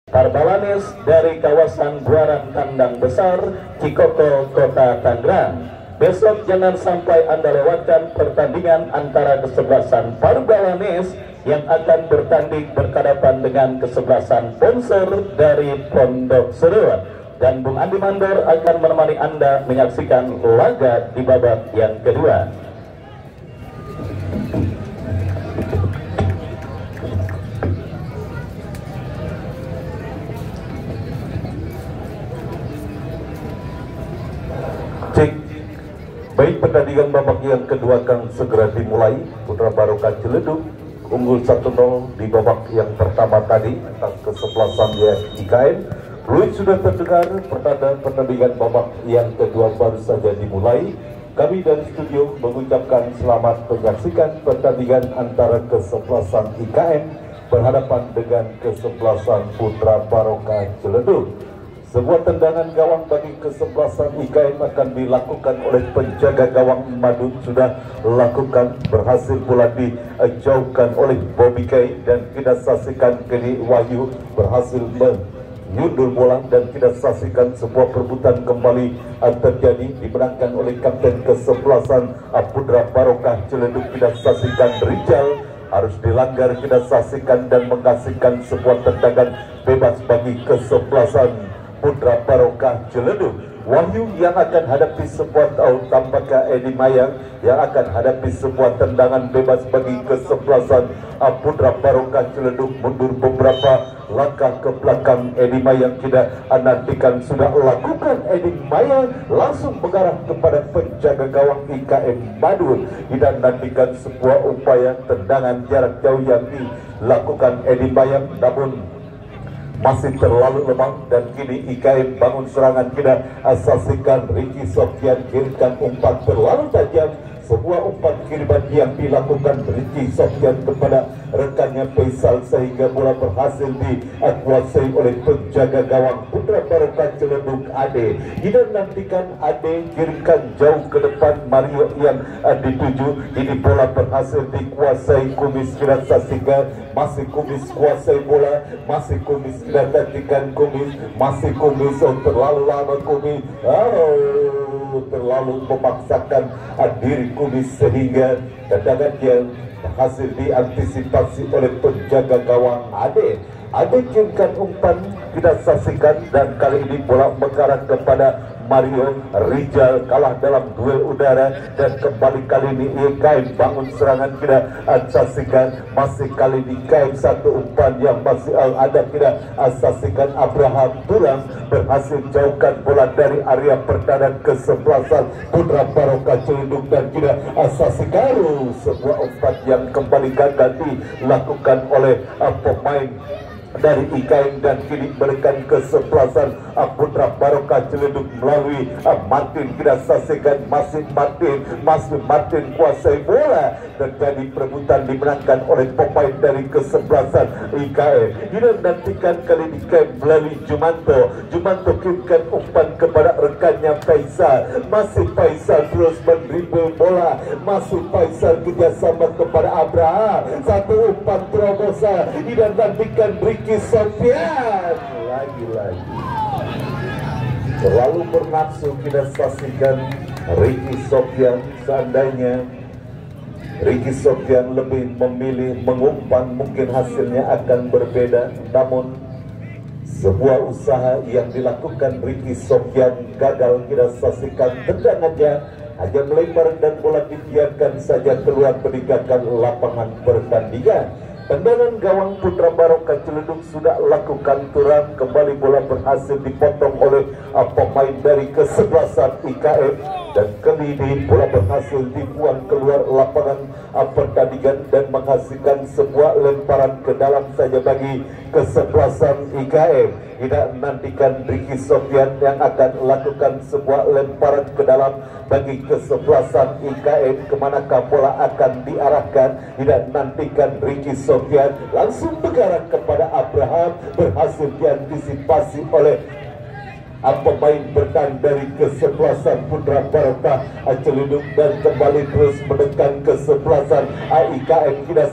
Parbalanes dari kawasan Buaran Kandang Besar, Cikoko, Kota Tangerang. Besok jangan sampai Anda lewatkan pertandingan antara kesebelasan Parbalanes yang akan bertanding berhadapan dengan kesebelasan Bonser dari Pondok Serut. Dan Bung Andi Mandor akan menemani Anda menyaksikan laga di babak yang kedua. Baik, pertandingan babak yang kedua akan segera dimulai. Putra Barokah Ciledug unggul 1-0 di babak yang pertama tadi atas kesebelasan IKN. Fluid sudah terdengar, pertandingan babak yang kedua baru saja dimulai. Kami dari studio mengucapkan selamat menyaksikan pertandingan antara kesebelasan IKN berhadapan dengan kesebelasan Putra Barokah Ciledug. Sebuah tendangan gawang bagi kesebelasan IKN akan dilakukan oleh penjaga gawang Madun, sudah lakukan, berhasil pula dijauhkan oleh Bobby Kay, dan kita saksikan kini Wahyu berhasil menyundul bola dan kita saksikan sebuah perebutan kembali terjadi, dimenangkan oleh kapten kesebelasan Putra Barokah Ciledug. Kita saksikan Rijal harus dilanggar, kita saksikan dan mengasihkan sebuah tendangan bebas bagi kesebelasan Putra Barokah Ciledug. Wahyu yang akan hadapi sebuah tampaknya Edi Mayang yang akan hadapi sebuah tendangan bebas bagi kesebelasan Putra Barokah Ciledug. Mundur beberapa langkah ke belakang Edi Mayang, tidak nantikan sudah lakukan Edi Mayang langsung mengarah kepada penjaga gawang IKN Madun. Tidak nantikan sebuah upaya tendangan jarak jauh yang dilakukan Edi Mayang, namun masih terlalu lemah dan kini IKN bangun serangan. Kita saksikan Ricky Sofyan kirimkan umpan terlalu tajam, sebuah umpan kiriman yang dilakukan Ricky Sofyan kepada rekannya Faisal sehingga bola berhasil dikuasai oleh penjaga gawang Putra Barokah Ciledug Ade. Kita nantikan Ade kirimkan jauh ke depan Mario yang dituju, ini bola berhasil dikuasai Kumis. Kita saksikan masih Kumis kuasai bola, masih Kumis, kita nantikan Kumis, masih Kumis, terlalu lama Kumis, terlalu memaksakan diri Kumis sehingga tendangan yang berhasil diantisipasi oleh penjaga gawang Ade. Ade kirimkan umpan, kita saksikan, dan kali ini bola mengarah kepada Mario. Rijal kalah dalam duel udara dan kembali kali ini IKN bangun serangan. Kita saksikan masih kali ini IKN satu umpan yang masih ada. Kita saksikan Abraham Turang berhasil jauhkan bola dari area pertahanan kesebelasan Putra Barokah Ciledug, dan kita saksikan sebuah umpan yang kembali gagal dilakukan oleh pemain dari IKN, dan kini berikan kesebelasan Putra Barokah Ciledug melalui Martin. Kita saksikan masih Martin kuasai bola, terjadi perebutan dimenangkan oleh pemain dari kesebelasan IKN. Kita nantikan kali ini IKN melalui Jumanto kirimkan umpan kepada rekannya Faisal, masih Faisal terus mendribble bola, masih Faisal kerjasama kepada Abraham, satu umpan terobosan. Kita nantikan Ricky Sofyan lagi-lagi terlalu bernafsu. Kita saksikan Ricky Sofyan, seandainya Ricky Sofyan lebih memilih mengumpan mungkin hasilnya akan berbeda, namun sebuah usaha yang dilakukan Ricky Sofyan gagal. Kita saksikan tendangannya hanya melebar dan bola dibiarkan saja keluar meninggalkan lapangan pertandingan. Tendangan gawang Putra Barokah Ciledug sudah lakukan Turang, kembali bola berhasil dipotong oleh pemain dari kesebelasan IKN, dan kali ini bola berhasil dibuang keluar lapangan pertandingan dan menghasilkan sebuah lemparan ke dalam saja bagi kesebelasan IKN. Kita nantikan Ricky Sofyan yang akan lakukan sebuah lemparan ke dalam bagi kesebelasan IKN. Kemanakah bola akan diarahkan? Kita nantikan Ricky Sofyan langsung mengarah kepada Abraham, berhasil diantisipasi oleh pemain bertahan dari kesebelasan Putra Barokah Ciledug, dan kembali terus menekan kesebelasan IKN. Kita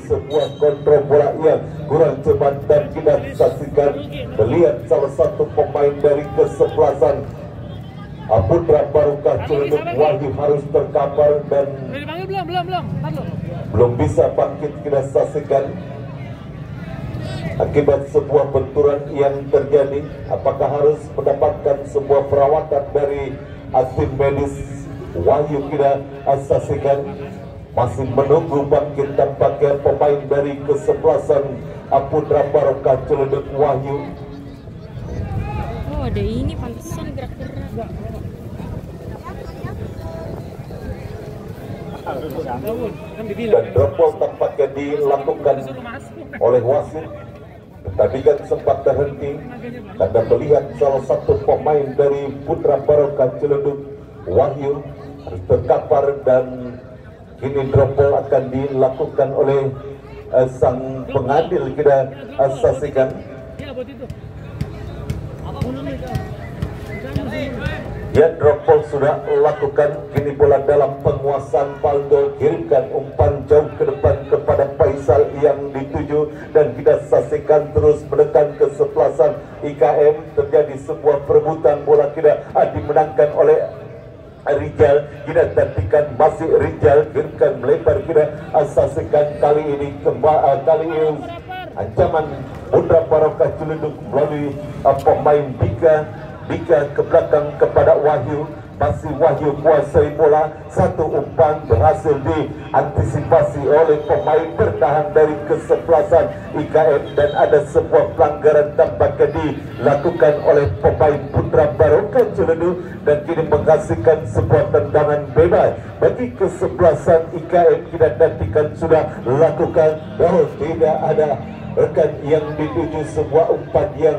sebuah kontrol bola yang kurang cepat dan kita saksikan melihat salah satu pemain dari kesebelasan Putra Barokah Ciledug Wahyu harus terkapar dan belum bisa bangkit. Kita saksikan akibat sebuah benturan yang terjadi, apakah harus mendapatkan sebuah perawatan dari tim medis Wahyu. Kita saksikan masih menunggu bangkit tampaknya pemain dari kesebelasan Putra Barokah Ciledug Wahyu. Oh, ada ini pantesan gerak-gerak. Dan dropball tampaknya dilakukan oleh wasit. Tadi kan sempat terhenti karena melihat salah satu pemain dari Putra Barokah Ciledug Wahyu harus terkapar, dan kini dropball akan dilakukan oleh sang pengadil. Kita saksikan ya, dropball sudah lakukan. Kini bola dalam penguasaan Paldo, kirimkan umpan jauh ke depan kepada Faisal yang dituju, dan kita saksikan terus menekan kesebelasan IKM. Terjadi sebuah perebutan bola, kita dimenangkan oleh Rijal. Kita gantikan masih Rijal, kirimkan melebar. Kita saksikan kali ini kali ini ancaman Putra Barokah Ciledug melalui pemain Dika ke belakang kepada Wahyu. Masih Wahyu kuasai bola, satu umpan berhasil diantisipasi oleh pemain bertahan dari kesebelasan IKM, dan ada sebuah pelanggaran tampaknya dilakukan oleh pemain Putra Barokah Ciledug, dan kini menghasilkan sebuah tendangan bebas bagi kesebelasan IKM. Kita nantikan sudah lakukan, tidak ada rekan yang dituju, sebuah umpan yang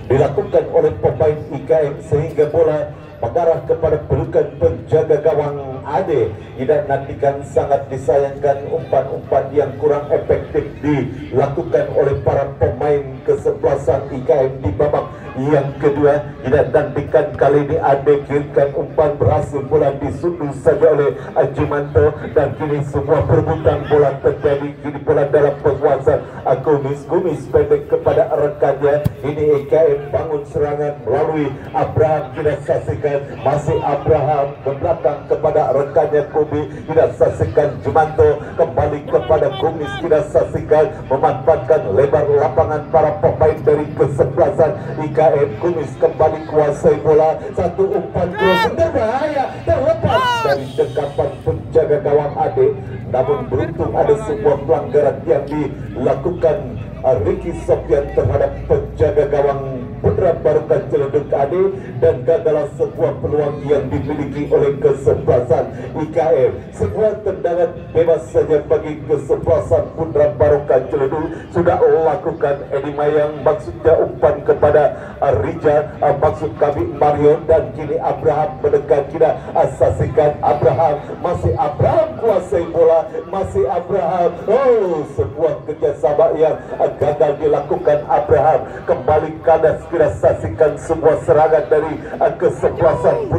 dilakukan oleh pemain IKM sehingga bola mengarah kepada pelukan penjaga gawang Ade. Tidak nantikan sangat disayangkan umpan-umpan yang kurang efektif dilakukan oleh para pemain kesebelasan IKM di babak yang kedua. Tidak nantikan kali ini Ade kirimkan umpan, berhasil bola disunduh saja oleh Jumanto, dan kini semua perebutan bola terjadi. Kini bola dalam penguasaan Kumis pendek kepada rekannya. Ini IKM bangun serangan melalui Abraham. Kita saksikan masih Abraham ke belakang kepada rekannya Kubi. Kita saksikan Jumanto kembali kepada Kumis. Kita saksikan memanfaatkan lebar lapangan para pemain dari kesebelasan IKM. Kumis kembali kuasai bola, satu umpan cross berbahaya, terlepas dari dekapan penjaga gawang Ade. Namun beruntung ada sebuah pelanggaran yang dilakukan Ricky Sofyan terhadap penjaga gawang Putra Barokah Ciledug Ade, dan gagalah sebuah peluang yang dimiliki oleh kesebelasan IKM. Sebuah tendangan bebas saja bagi kesebelasan Putra Barokah Ciledug. Sudah lakukan Edi Mayang, maksudnya umpan kepada Rijal, maksud kami Mario, dan kini Abraham mendekat. Kita saksikan Abraham, masih Abraham kuasai bola, masih Abraham. Oh, sebuah kerjasama yang gagal dilakukan Abraham. Kembali kandas. Kita saksikan sebuah serangan dari kesebelasan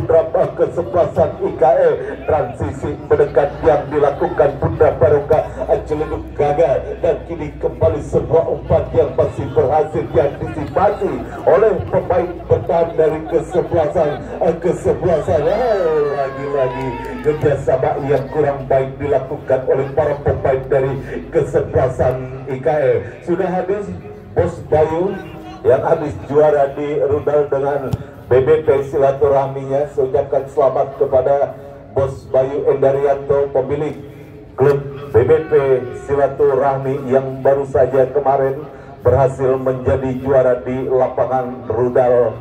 kesebelasan IKM. Transisi mendekat yang dilakukan Putra Barokah Ciledug gagal, dan kini kembali sebuah umpan yang masih berhasil diantisipasi oleh pemain bertahan dari kesebelasan. Lagi-lagi kerjasama yang kurang baik dilakukan oleh para pemain dari kesebelasan IKM. Sudah habis Bos Bayu yang habis juara di rudal dengan BBP silaturahminya. Saya ucapkan selamat kepada Bos Bayu Endarianto, pemilik klub BBP silaturahmi yang baru saja kemarin berhasil menjadi juara di lapangan rudal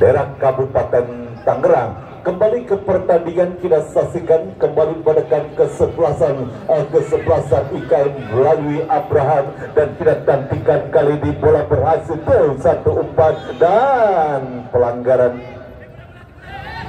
daerah Kabupaten Tangerang. Kembali ke pertandingan, kita saksikan kembali menekan kesebelasan IKM melalui Abraham, dan kita nantikan kali ini bola berhasil satu umpan, dan pelanggaran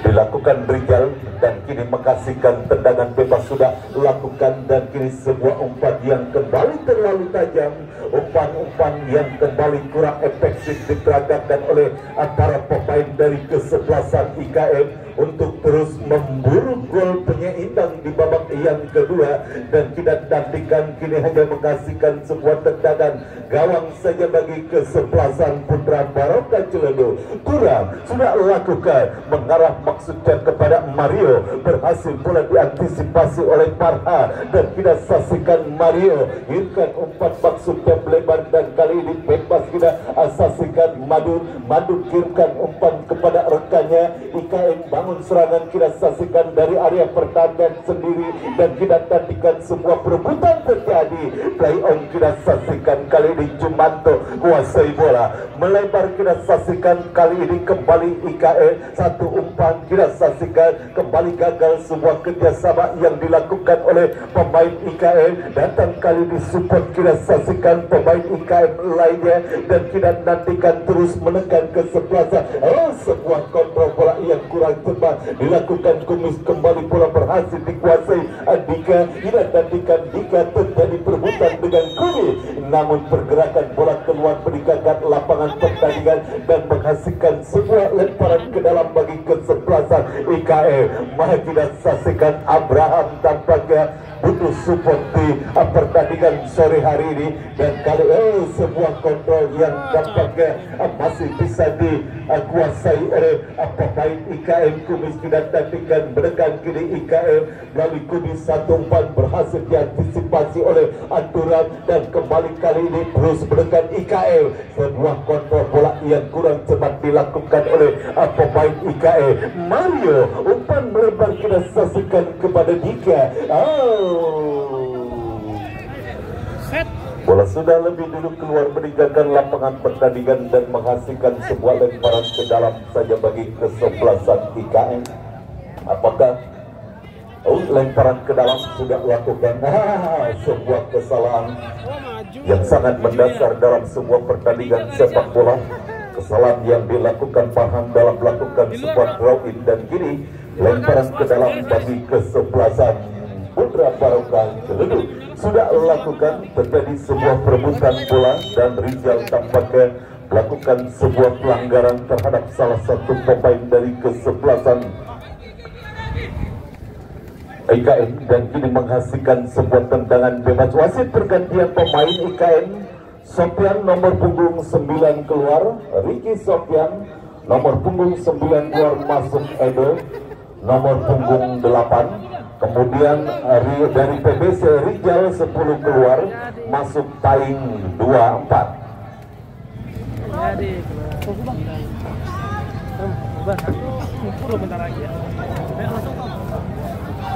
dilakukan Rijal, dan kini menghasilkan tendangan bebas sudah lakukan, dan kini sebuah umpan yang kembali terlalu tajam, umpan-umpan yang kembali kurang efektif diperagakan oleh para pemain dari kesebelasan IKM. untuk terus memburu gol penyeimbang di babak yang kedua, dan kita nantikan kini hanya menghasilkan sebuah tendangan gawang saja bagi kesebelasan Putra Barokah Ciledug. Kurang sudah lakukan mengarah maksudnya kepada Mario, berhasil pula diantisipasi oleh Parha, dan kita saksikan Mario hirkan umpan maksudnya melebar, dan kali ini bebas kita saksikan Madu kirimkan umpan kepada rekannya. IKN bangun serangan, kita saksikan dari area pertahanan sendiri, dan kita nantikan sebuah perebutan terjadi. Play on kita saksikan kali ini Jumanto kuasai bola melebar, kita saksikan kali ini kembali IKN satu umpan, kita saksikan kembali gagal sebuah kerjasama yang dilakukan oleh pemain IKN, datang kali ini support, kita saksikan pemain IKN lainnya, dan kita nantikan terus menekan kesebelasan. Sebuah kontrol bola yang kurang tepat dilakukan Kumis, kembali bola berhasil dikuasai Dika. Kita nantikan Dika terjadi perebutan dengan Kumis, namun pergerakan bola keluar meninggalkan lapangan pertandingan dan menghasilkan sebuah lemparan ke dalam bagi kesebelasan IKN. Mari kita saksikan Abraham tampaknya butuh support di pertandingan sore hari ini, dan kali sebuah kontrol yang tampaknya masih bisa dikuasai oleh pemain IKN Kumis. Kita nantikan menekan kini IKN melalui Kumis, satu umpan berhasil diantisipasi oleh Anturan, dan kembali kali ini terus menekan IKN. Sebuah kontrol bola yang kurang cepat dilakukan oleh pemain IKN. Mario umpan melebar, kita saksikan kepada Dika. Bola sudah lebih dulu keluar meninggalkan lapangan pertandingan dan menghasilkan sebuah lemparan ke dalam saja bagi kesebelasan IKN. Apakah lemparan ke dalam sudah lakukan sebuah kesalahan yang sangat mendasar dalam sebuah pertandingan sepak bola, kesalahan yang dilakukan Farhan dalam melakukan sebuah draw in, dan kini lemparan ke dalam bagi kesebelasan Putra Barokah Ciledug sudah lakukan. Terjadi sebuah perebutan bola, dan Rizal tampaknya melakukan sebuah pelanggaran terhadap salah satu pemain dari kesebelasan IKN, dan kini menghasilkan sebuah tendangan bebas. Wasit pergantian pemain IKN, Sofian nomor punggung 9 keluar, Ricky Sofian nomor punggung 9 keluar, masuk Edo nomor punggung 8. Kemudian dari PBC Rijal 10 keluar, masuk Taing 24.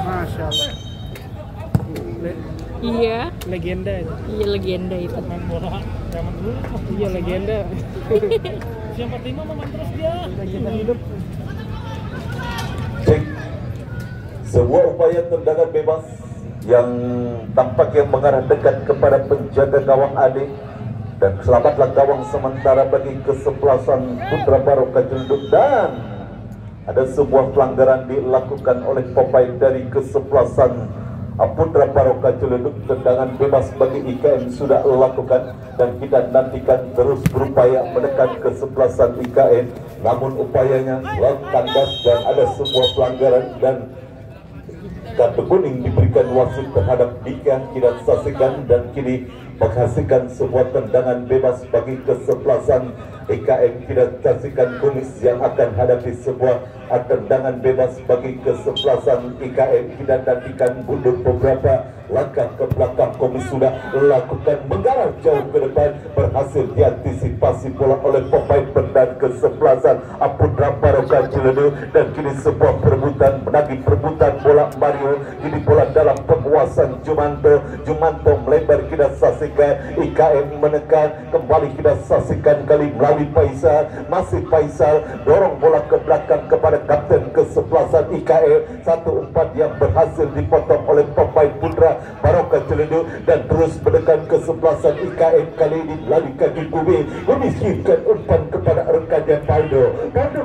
Masya Allah. Iya. Legenda itu. Iya, legenda itu. Main bola zaman dulu. Iya, legenda. Siapa 45 main terus dia. Legenda hidup. Cek sebuah upaya tendangan bebas yang tampaknya mengarah dekat kepada penjaga gawang Ade, dan selamatlah gawang sementara bagi kesebelasan Putra Barokah Ciledug, dan ada sebuah pelanggaran dilakukan oleh pemain dari kesebelasan Putra Barokah Ciledug. Tendangan bebas bagi IKN sudah lakukan, dan kita nantikan terus berupaya menekan kesebelasan IKN, namun upayanya kandas dan ada sebuah pelanggaran, dan kartu kuning diberikan wasit terhadap Dika. Kita saksikan, dan kini menghasilkan sebuah tendangan bebas bagi kesebelasan IKN. Kita saksikan Kumis yang akan hadapi sebuah tendangan bebas bagi kesebelasan IKN. Kita nantikan mundur beberapa langkah ke belakang. Kumis sudah lakukan mengarah jauh ke depan, berhasil diantisipasi bola oleh pemain bertahan kesebelasan Putra Barokah Ciledug, dan kini sebuah perebutan menagih perebutan bola Mario. Kini bola dalam penguasaan Jumanto melebar, kita saksikan IKN menekan kembali, kita saksikan kali melalui Faisal, masih Faisal dorong bola ke belakang kepada kapten kesebelasan IKN. Satu umpan yang berhasil dipotong oleh pemain Putra Barokah Ciledug, dan terus menekan kesebelasan IKN kali ini melalui kaki Kumis. Memiskinkan umpan kepada rekannya Paldo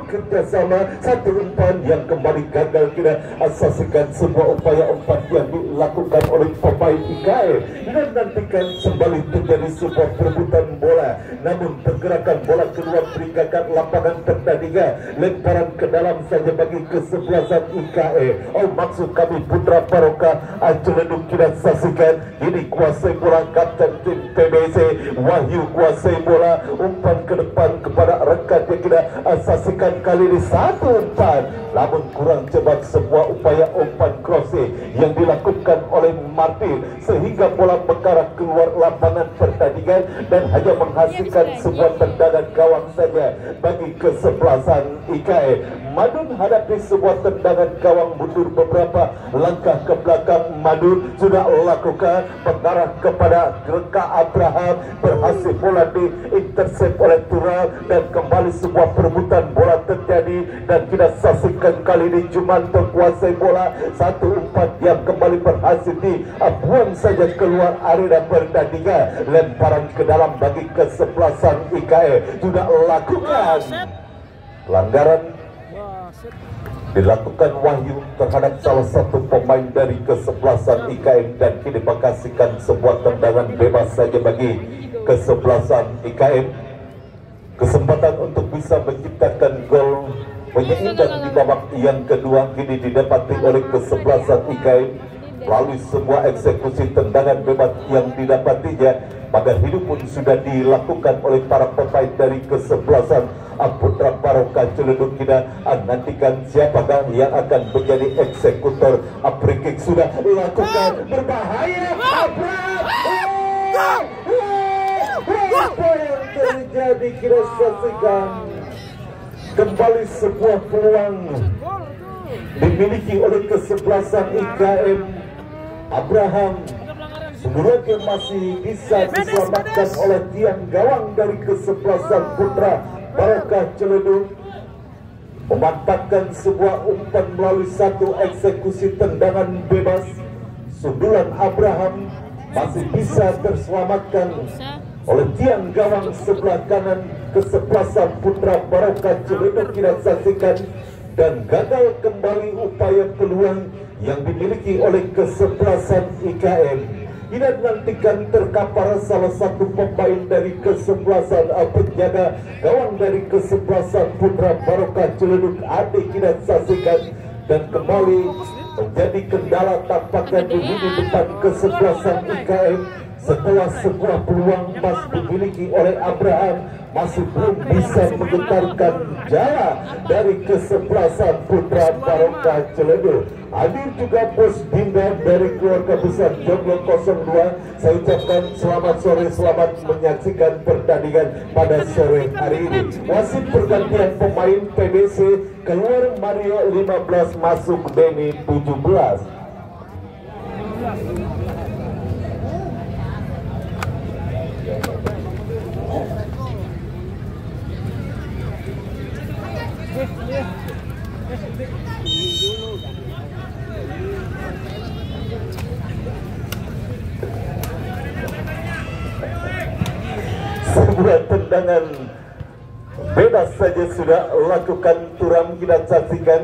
kerjasama, satu umpan yang kembali gagal. Kita saksikan sebuah upaya umpan yang dilakukan oleh pemain IKN, dan nantikan kembali terjadi sebuah perebutan bola, namun pergerakan bola keluar meninggalkan lapangan pertandingan. Lemparan ke dalam saja bagi kesebelasan IKE. Oh, maksud kami Putra Barokah Ciledug kita saksikan. Ini kuasai bola kapten tim PBC Wahyu, kuasai bola, umpan ke depan kepada rekan yang kita saksikan kali ini satu umpan, namun kurang cepat sebuah upaya umpan crossing yang dilakukan oleh Martin sehingga bola mengarah keluar lapangan pertandingan dan hanya menghasilkan sebuah tendangan gawang saja bagi kesebelasan IKE. Madun hadapi sebuah tendangan gawang mundur beberapa langkah ke belakang. Madun sudah lakukan mengarah kepada Reka Abraham, berhasil bola di intercept oleh Tural dan kembali sebuah perebutan bola terjadi dan kita saksikan kali ini Jumanto kuasai bola, satu umpan yang kembali berhasil dibuang saja keluar area pertandingan. Lemparan ke dalam bagi kesebelasan IKE sudah lakukan pelanggaran dilakukan Wahyu terhadap salah satu pemain dari kesebelasan IKM dan kini dikasihkan sebuah tendangan bebas saja bagi kesebelasan IKM. Kesempatan untuk bisa menciptakan gol menyeimbang di babak yang kedua kini didapati oleh kesebelasan IKM melalui sebuah eksekusi tendangan bebas yang didapatinya. Pada hidup pun sudah dilakukan oleh para pemain dari kesebelasan Putra Barokah Ciledug. Kita nantikan siapakah yang akan menjadi eksekutor. Free kick sudah dilakukan, berbahaya. Apa yang terjadi kita saksikan. Kembali sebuah peluang dimiliki oleh kesebelasan IKM. Abraham sebenarnya masih bisa diselamatkan oleh tiang gawang dari kesebelasan Putra Barokah Ciledug, memantapkan sebuah umpan melalui satu eksekusi tendangan bebas. Sundulan Abraham masih bisa terselamatkan oleh tiang gawang sebelah kanan kesebelasan Putra Barokah Ciledug kita saksikan, dan gagal kembali upaya peluang yang dimiliki oleh kesebelasan IKM. Kita nantikan terkapar salah satu pemain dari kesebelasan penjaga gawang dari kesebelasan Putra Barokah Ciledug, adik kita saksikan, dan kembali menjadi kendala tampaknya di lini depan kesebelasan IKM setelah sebuah peluang masih dimiliki oleh Abraham, masih belum bisa menggetarkan jala dari kesebelasan Putra Barokah Ciledug. Hadir juga Bos Dinda dari keluarga besar Joglo 02. Saya ucapkan selamat sore, selamat menyaksikan pertandingan pada sore hari ini. Wasit pergantian pemain PBC, keluar Mario 15, masuk Denny 17. Sebuah tendangan bebas saja sudah lakukan Turam kita saksikan,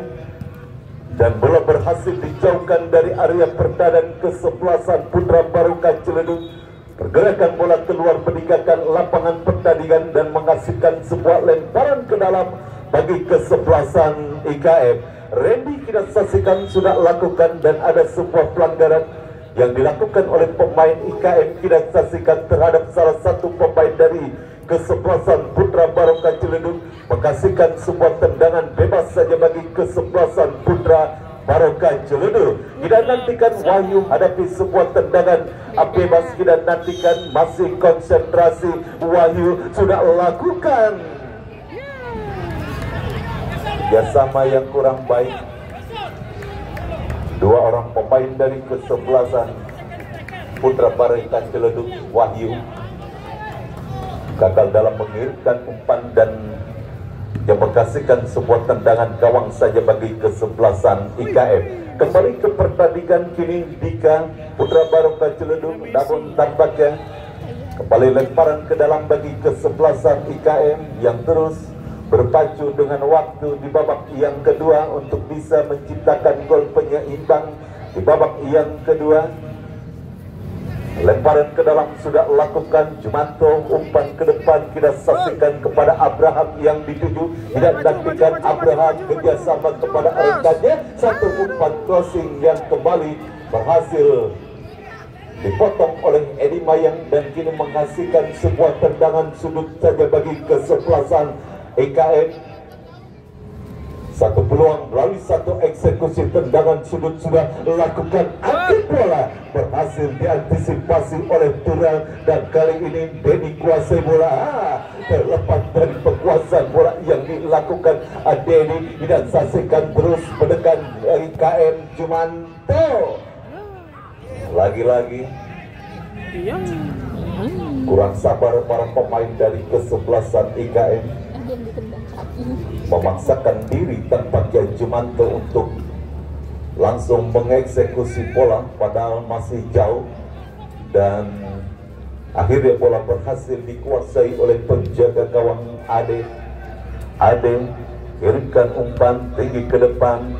dan bola berhasil dijauhkan dari area pertahanan kesebelasan Putra Barokah Ciledug. Pergerakan bola keluar meninggalkan lapangan pertandingan dan menghasilkan sebuah lemparan ke dalam bagi kesebelasan IKM. Randy kita saksikan sudah lakukan, dan ada sebuah pelanggaran yang dilakukan oleh pemain IKM kita saksikan terhadap salah satu pemain dari kesebelasan Putra Barokah Ciledug, menghasilkan sebuah tendangan bebas saja bagi kesebelasan Putra Barokah Ciledug. Kita nantikan Wahyu hadapi sebuah tendangan bebas. Kita nantikan, masih konsentrasi. Wahyu sudah lakukan kerjasama yang kurang baik. Dua orang pemain dari kesebelasan Putra Barokah Ciledug, Wahyu, gagal dalam mengirimkan umpan dan yang menghasilkan sebuah tendangan gawang saja bagi kesebelasan IKM. Kembali ke pertandingan kini Dika Putra Barokah Ciledug, namun tampaknya kembali lemparan ke dalam bagi kesebelasan IKM yang terus berpacu dengan waktu di babak yang kedua untuk bisa menciptakan gol penyeimbang di babak yang kedua. Lemparan ke dalam sudah lakukan Jumanto, umpan ke depan kita saksikan kepada Abraham yang dituju, tidak nantikan Abraham kerjasama kepada rekannya, satu umpan crossing yang kembali berhasil dipotong oleh Edi Mayang dan kini menghasilkan sebuah tendangan sudut saja bagi kesebelasan IKN. Satu peluang melalui satu eksekusi tendangan sudut sudah lakukan, angkat bola berhasil diantisipasi oleh Turan dan kali ini Denny kuasai bola, terlepas dari penguasaan bola yang dilakukan Denny, tidak saksikan terus mendekat IKN Jumanto. Lagi-lagi kurang sabar para pemain dari kesebelasan IKN, memaksakan diri tampaknya Jumanto untuk langsung mengeksekusi bola padahal masih jauh, dan akhirnya bola berhasil dikuasai oleh penjaga gawang Ade. Ade kirimkan umpan tinggi ke depan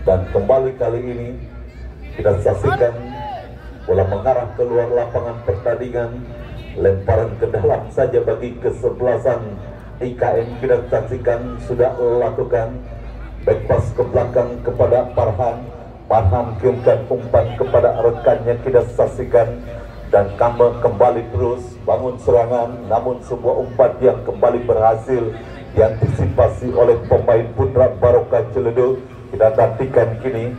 dan kembali kali ini kita saksikan bola mengarah keluar lapangan pertandingan, lemparan ke dalam saja bagi kesebelasan IKN. Kita saksikan sudah lakukan back pass ke belakang kepada Farhan. Farhan kirimkan umpan kepada rekannya, kita saksikan dan kembali terus bangun serangan, namun sebuah umpan yang kembali berhasil diantisipasi oleh pemain Putra Barokah Ciledug. Kita nantikan kini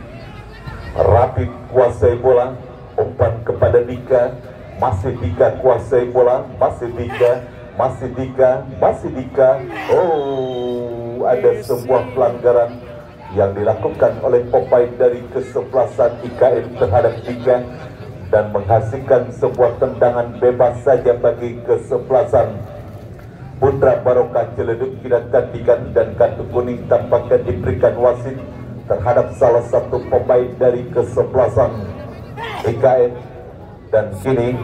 Rapid kuasai bola, umpan kepada Dika, masih Dika kuasai bola, masih Dika. Oh, ada sebuah pelanggaran yang dilakukan oleh pemain dari kesebelasan IKN terhadap Dika dan menghasilkan sebuah tendangan bebas saja bagi kesebelasan Putra Barokah Ciledug. Kita gantikan dan kartu kuning tampaknya diberikan wasit terhadap salah satu pemain dari kesebelasan IKN, dan kini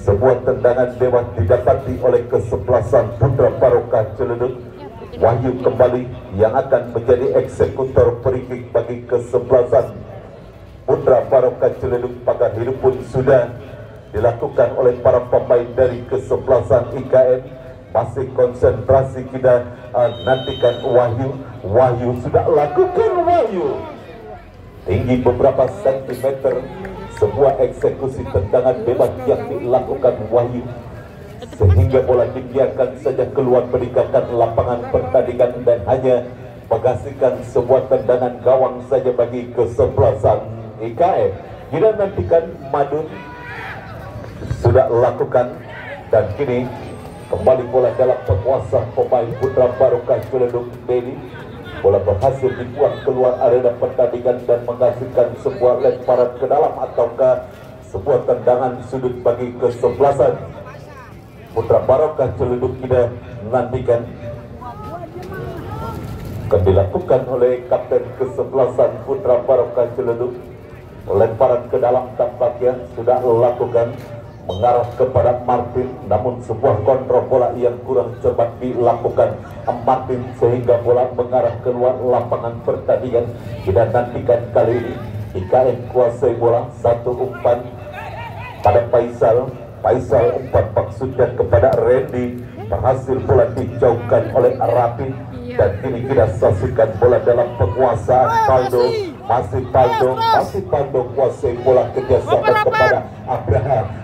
sebuah tendangan bebas didapati oleh kesebelasan Putra Barokah Ciledug. Wahyu kembali yang akan menjadi eksekutor free kick bagi kesebelasan Putra Barokah Ciledug. Pagar hidup pun sudah dilakukan oleh para pemain dari kesebelasan IKN. Masih konsentrasi kita nantikan Wahyu sudah lakukan tinggi beberapa sentimeter, sebuah eksekusi tendangan bebas yang dilakukan Wahyu sehingga bola dibiarkan saja keluar meninggalkan lapangan pertandingan dan hanya menghasilkan sebuah tendangan gawang saja bagi kesebelasan IKN. Kita nantikan Madun sudah lakukan dan kini kembali bola dalam penguasaan pemain Putra Barokah Ciledug. Denny, bola berhasil dibuang keluar area pertandingan dan menghasilkan sebuah lemparan ke dalam ataukah sebuah tendangan sudut bagi kesebelasan Putra Barokah Ciledug. Kita nantikan akan dilakukan oleh kapten kesebelasan Putra Barokah Ciledug. Lemparan ke dalam tampaknya sudah lakukan mengarah kepada Martin, namun sebuah kontrol bola yang kurang cermat dilakukan Martin sehingga bola mengarah keluar lapangan pertandingan. Kita nantikan kali ini IKN kuasai bola, satu umpan pada Faisal umpan maksudnya kepada Randy, berhasil bola dijauhkan oleh Rapid dan kini kita saksikan bola dalam penguasaan Paldo. Masih Paldo kuasai bola kerjasama kepada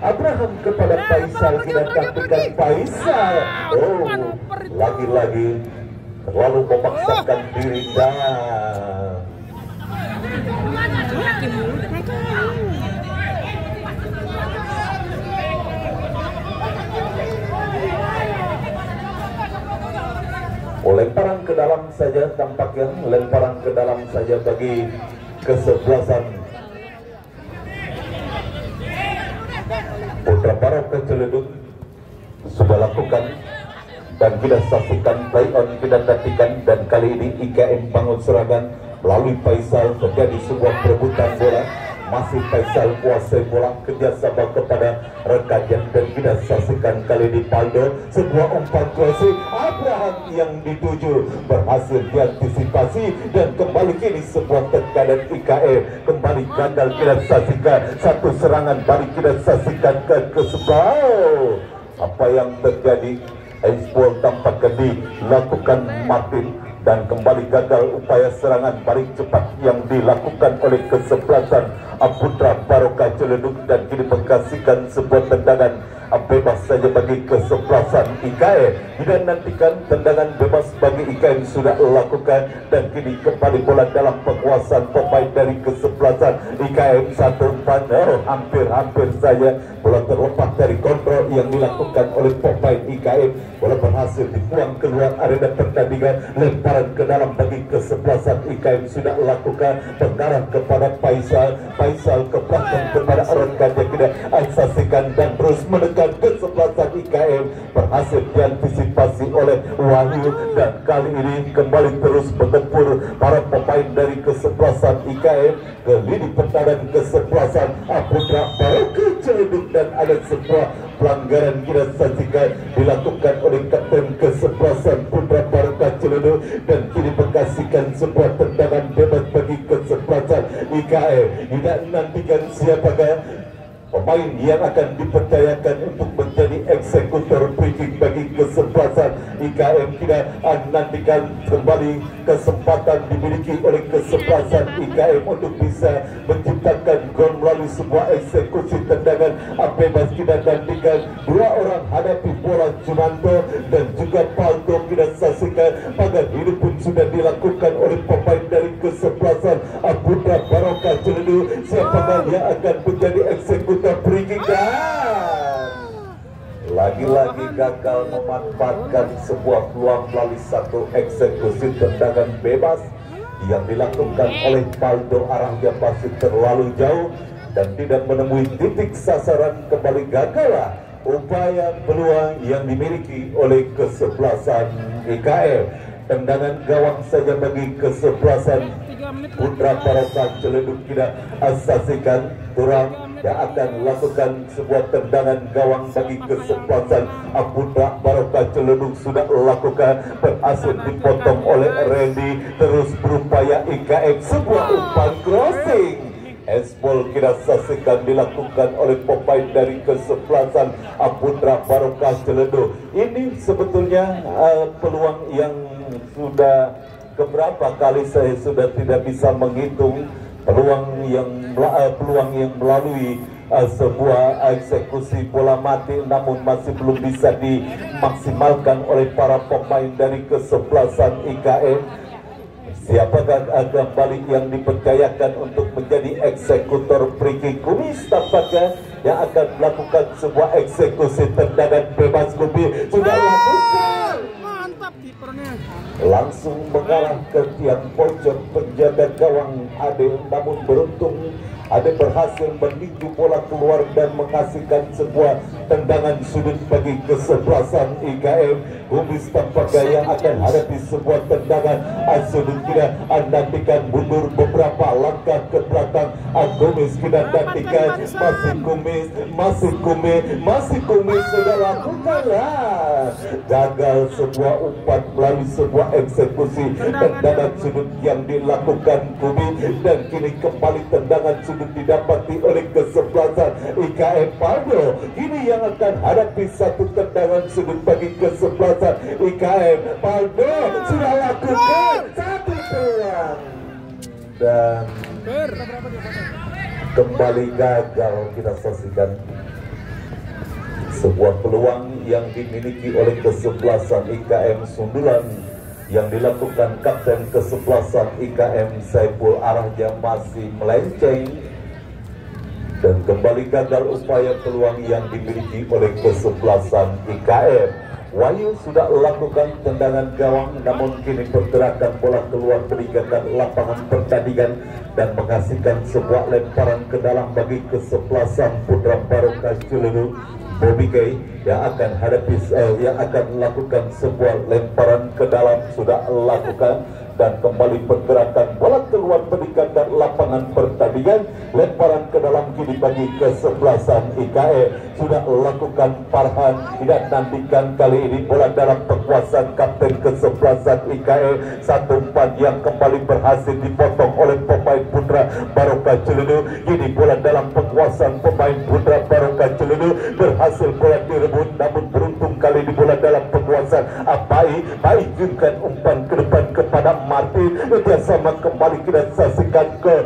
Abraham kepada Faisal. Kita nantikan Faisal, lagi-lagi terlalu memaksakan diri dan lemparan ke dalam saja tampaknya, lemparan ke dalam saja bagi kesebelasan Putra Barokah Ciledug sudah lakukan dan kita saksikan play on. Kita nantikan dan kali ini IKN bangun serangan melalui Faisal, terjadi sebuah perebutan bola, masih Faisal kuasai bola, kerjasama kepada rekannya dan kita saksikan kali di Paldo sebuah umpan crossing Abraham yang dituju berhasil diantisipasi dan kembali kini sebuah tekanan IKM kembali gagal. Kita saksikan satu serangan balik, kita saksikan ke sebelah. Apa yang terjadi? Handball tampaknya dilakukan Martin dan kembali gagal upaya serangan balik cepat yang dilakukan oleh kesebelasan Putra Barokah Ciledug dan kini mengkasihkan sebuah tendangan bebas saja bagi kesebelasan IKM. Tidak nantikan tendangan bebas bagi IKM sudah lakukan dan kini kembali bola dalam penguasaan pemain dari kesebelasan IKM. Satu umpan, hampir saja bola terlepas dari kontrol yang dilakukan oleh pemain IKM. Bola berhasil dibuang keluar arena pertandingan, lemparan ke dalam bagi kesebelasan IKM sudah lakukan, mengarah kepada Faisal ke belakang kepada rekannya, tidak saksikan dan terus menekan kesebelasan IKM, berhasil diantisipasi oleh Wahyu dan kali ini kembali terus menggempur para pemain dari kesebelasan IKM ke lini pertahanan kesebelasan Putra Barokah Ciledug dan ada sebuah pelanggaran kita saksikan dilakukan oleh kapten kesebelasan Putra Barokah Ciledug dan kini mengkasihkan sebuah tendangan bebas bagi kesebelasan IKM. Tidak nantikan siapakah pemain yang akan dipercayakan untuk menjadi eksekutor free kick bagi kesebelasan IKM. Kita nantikan kembali kesempatan dimiliki oleh kesebelasan IKM untuk bisa menciptakan gol melalui sebuah eksekusi tendangan bebas. Kita nantikan dua orang hadapi bola Jumanto dan juga Paldo. Kita saksikan pagar ini pun sudah dilakukan oleh pemain dari kesebelasan Putra Barokah Ciledug. Siapakah yang akan menjadi eksekutor free kick? Lagi-lagi gagal memanfaatkan sebuah peluang melalui satu eksekusi tendangan bebas yang dilakukan oleh Paldo. Arahnya masih terlalu jauh dan tidak menemui titik sasaran. Kembali gagal upaya peluang yang dimiliki oleh kesebelasan IKM. Tendangan gawang saja bagi kesebelasan Putra Barokah Ciledug. Tidak saksikan Turang yang akan melakukan sebuah tendangan gawang bagi kesebelasan Putra Barokah Ciledug sudah lakukan, berhasil dipotong oleh Randy. Terus berupaya IKM sebuah umpan crossing. Handball kita saksikan dilakukan oleh pemain dari kesebelasan Putra Barokah Ciledug. Ini sebetulnya peluang yang sudah keberapa kali saya sudah tidak bisa menghitung peluang yang melalui sebuah eksekusi bola mati, namun masih belum bisa dimaksimalkan oleh para pemain dari kesebelasan IKM. Siapakah kembali yang dipercayakan untuk menjadi eksekutor free kick? Kumis tampaknya yang akan melakukan sebuah eksekusi tendangan bebas. Kumis sudah lakukan, mantap kipernya, langsung mengarah ke tiang pojok penjaga gawang Ade, namun beruntung Ade berhasil meninju bola keluar dan menghasilkan sebuah tendangan sudut bagi kesebelasan IKM. Kumis tampaknya yang akan hadapi sebuah tendangan sudut. Kita nantikan mundur beberapa langkah ke belakang. Kumis kita nantikan, masih kumis sudah lakukan gagal sebuah umpan melalui sebuah eksekusi tendangan sudut yang dilakukan Kumis dan kini kembali tendangan sudut didapati oleh kesebelasan IKM. Paldo ini yang akan hadapi satu tendangan sudut bagi kesebelasan IKM. Paldo sudah lakukan satu peluang dan kembali gagal. Kita saksikan sebuah peluang yang dimiliki oleh kesebelasan IKM. Sundulan yang dilakukan kapten kesebelasan IKM Saiful, arahnya masih melenceng dan kembali gagal upaya peluang yang dimiliki oleh kesebelasan IKM. Wahyu sudah lakukan tendangan gawang, namun kini pergerakan bola keluar meninggalkan lapangan pertandingan dan menghasilkan sebuah lemparan ke dalam bagi kesebelasan Putra Barokah Ciledug. Bobby Gay yang akan melakukan sebuah lemparan ke dalam sudah lakukan dan kembali pergerakan bola keluar meninggalkan lapangan pertandingan. Lemparan ke dalam kini bagi kesebelasan IKE sudah lakukan Farhan. Tidak nantikan kali ini bola dalam penguasaan kapten kesebelasan IKE. Satu umpan yang kembali berhasil dipotong oleh pemain Putra Barokah Ciledu. Kini bola dalam penguasaan pemain Putra Barokah Ciledu, berhasil bola direbut, namun beruntung kali ini bola dalam penguasaan Apai. Junkan umpan ke depan kepada Martin. Kerjasama kembali kita saksikan ke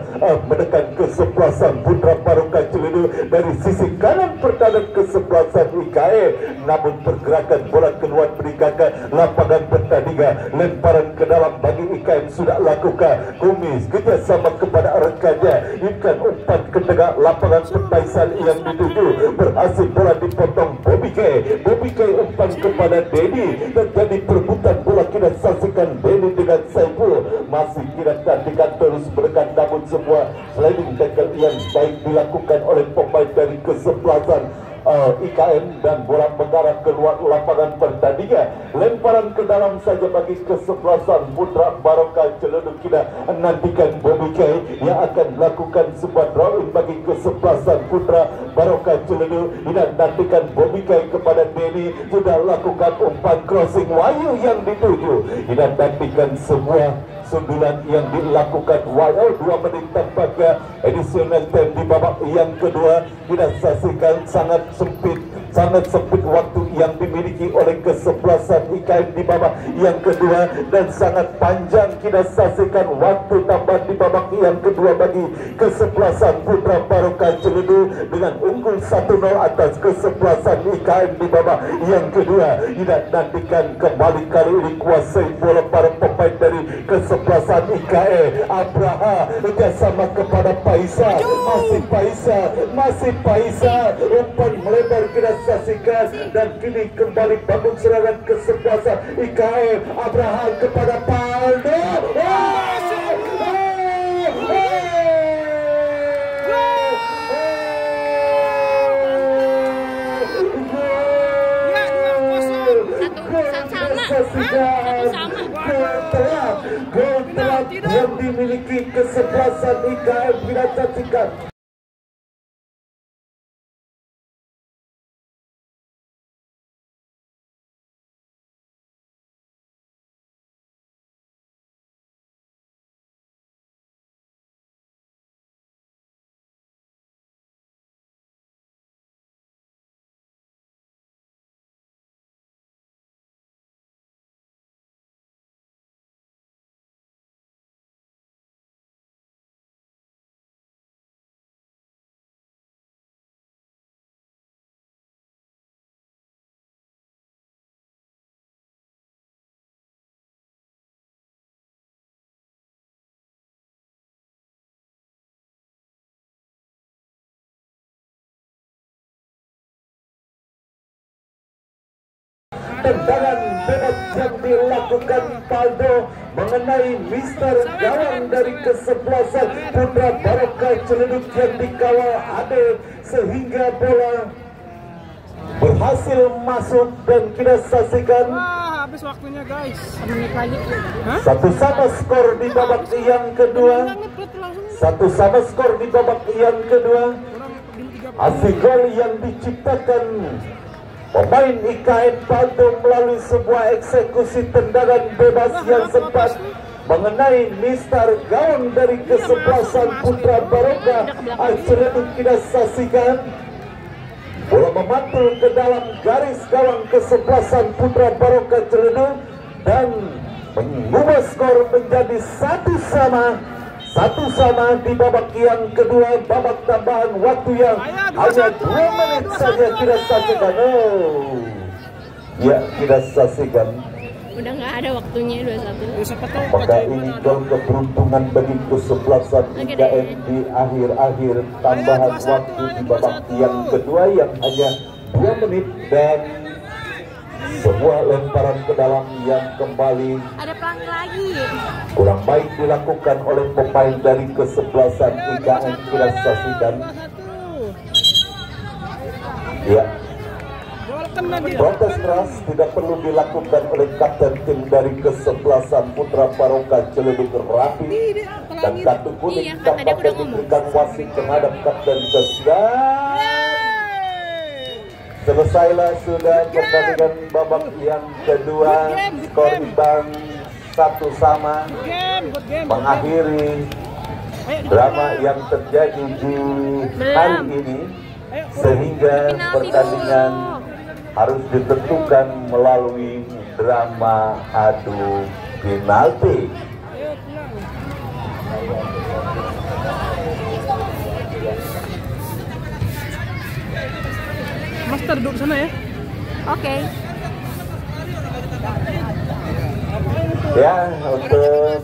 menekan kesebelasan Putra Barokah Ciledu dari sisi kanan pertahanan kesebelasan IKE, namun pergerakan bola keluar meninggalkan lapangan pertandingan. Lemparan ke dalam bagi IKE sudah lakukan. Kumis kerjasama kepada rekannya, ikan umpan ke tengah lapangan pertaisan yang dituju, berhasil bola dipotong Bobby K umpan kepada Denny. Terjadi perebutan bola, kita saksikan Denny dengan Saiful masih kita tandingkan terus berdekat, namun semua sliding tackle yang baik dilakukan oleh pemain dari kesebelasan IKM dan bola mengarah keluar lapangan pertandingan. Lemparan ke dalam saja bagi kesebelasan Putra Barokah Ciledu. Kita nantikan Bobby K yang akan melakukan sebuah drawing bagi kesebelasan Putra Barokah Ciledu. Kita nantikan Bobby K kepada Denny, sudah lakukan umpan crossing Wahyu yang dituju. Kita nantikan sebuah sundulan yang dilakukan Wahyu. 2 menit tampaknya additional time di babak yang kedua. Kita saksikan sangat sempit waktu yang dimiliki oleh kesebelasan IKM di babak yang kedua, dan sangat panjang kita saksikan waktu tambahan di babak yang kedua bagi kesebelasan Putra Barokah Ciledu dengan unggul 1-0 atas kesebelasan IKM di babak yang kedua. Tidak nantikan kembali kali ini kuasai bola para pemain dari kesebelasan IKE. Abraha kerjasama kepada Paisa, masih Paisa umpan melebar kita saksikan, dan kini kembali bangun serangan kesebelasan IKE. Abraham kepada Paldo. Gol telat yang dimiliki kesebelasan IKM kita saksikan. Tendangan bebas yang dilakukan Paldo mengenai Mister gawang dari kesebelasan Putra Barokah Ciledu yang dikawal Ade, sehingga bola berhasil masuk dan kita saksikan. Wah, habis waktunya guys. 1 menit lagi. Satu sama skor di babak yang kedua. Satu sama skor di babak yang kedua. Aksi gol yang diciptakan pemain IKM Paldo melalui sebuah eksekusi tendangan bebas yang sempat mengenai Mister gawang dari kesebelasan Putra Barokah Ciledu. Kita saksikan bola memantul ke dalam garis gawang kesebelasan Putra Barokah Ciledu dan mengubah skor menjadi 1-1 di babak yang kedua, babak tambahan waktu yang hanya 2 menit saja kita saksikan. Ya, kita saksikan. Udah nggak ada waktunya 21. Apakah ini gol keberuntungan bagi kesebelasan IKM di akhir-akhir tambahan waktu di babak yang kedua yang hanya 2 menit, dan sebuah lemparan ke dalam yang kembali Ada pelangi lagi. kurang baik dilakukan oleh pemain dari kesebelasan IKM. Kita saksikan. Ya, kena dia. Protes keras tidak perlu dilakukan oleh kapten tim dari kesebelasan Putra Baroka Ciledug Rapi, dan kartu kuning Iya, kan tadi aku tampaknya udah ngomong. diberikan wasit terhadap kapten Kesdan. Selesailah sudah pertandingan babak yang kedua, skor imbang 1-1 Good game. mengakhiri Ayo, drama yang terjadi di hari ini, sehingga Penalti pertandingan dulu. harus ditentukan melalui drama adu penalti. Ayo pulang. Master duduk sana ya. Oke. Ya, untuk